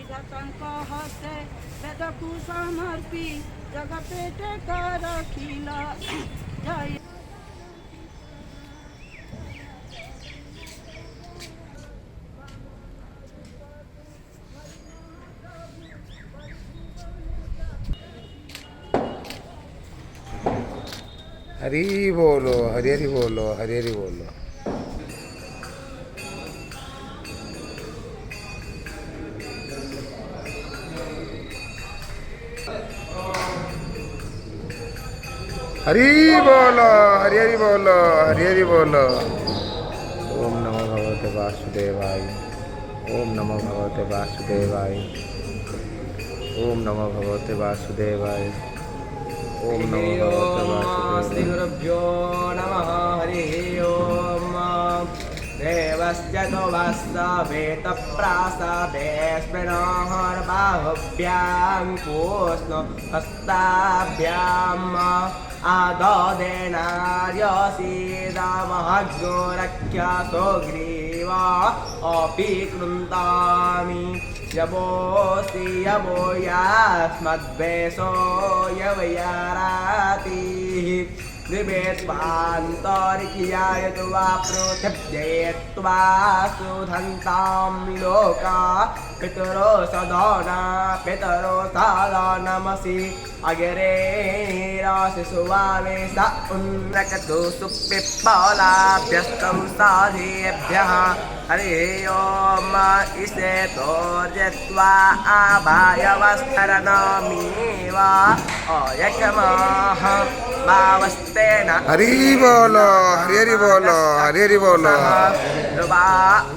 शतंक हसे वेदकु समर्पी जगपेटे कर खिला जय। हरी बोलो, हरी हरी बोलो, हरी हरी बोलो। हरी बोलो, हरी हरी बोलो, हरी हरी बोलो। ओम नमो भगवते वासुदेवाय। ओम नमो भगवते वासुदेवाय। ओम नमो भगवते वासुदेवाय। ओम नमो भगवते वासुदेवाय। श्री गुरुभ्यो नमः। हरि ओम। देवस्य तो वास्तवेत प्रासादे स्मृणोर्बाहुभ्यां पूष्ण हस्ताभ्याम् आददेनार्यसीदामहग्नोरख्यासो ग्रीवा अपि कृन्तामि यवोऽसि यवो यास्मद्वेषो यवयारातिः दिवे त्वान्तरिक्षाय त्वा पृथिव्यै त्वा सुधन्तां लोका पितरो सदना पितरो सदा नमसि अगिरेरासि सुवावेश उन्नकतु सुपिप्पलाभ्यस्तं साधेभ्यः हरि ओम इषेतोर्यत्वा आभायवस्तरनमीवा अयकमः भावस्तेन हरी बोलो, हरी हरि बोलो, हरी हरि बोलो। ध्रुवा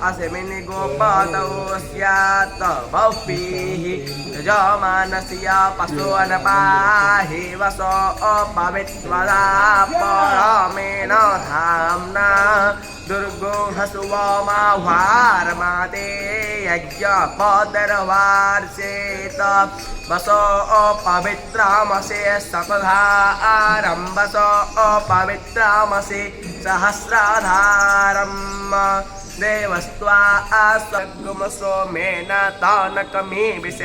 अस्मिन् गोपतौ स्यात् बहुभिः यजमानस्य पशून्पाहि वसो पवित्वदा परमेण धाम्ना दुर्गोहसुवमाह्वारमाते यज्ञपदर्वार्चेत वसो पवित्रामसे सपधारं वसो पवित्रामसे सहस्राधारम् देवस्त्वा स्वगुमसो मेन तानकमी विषे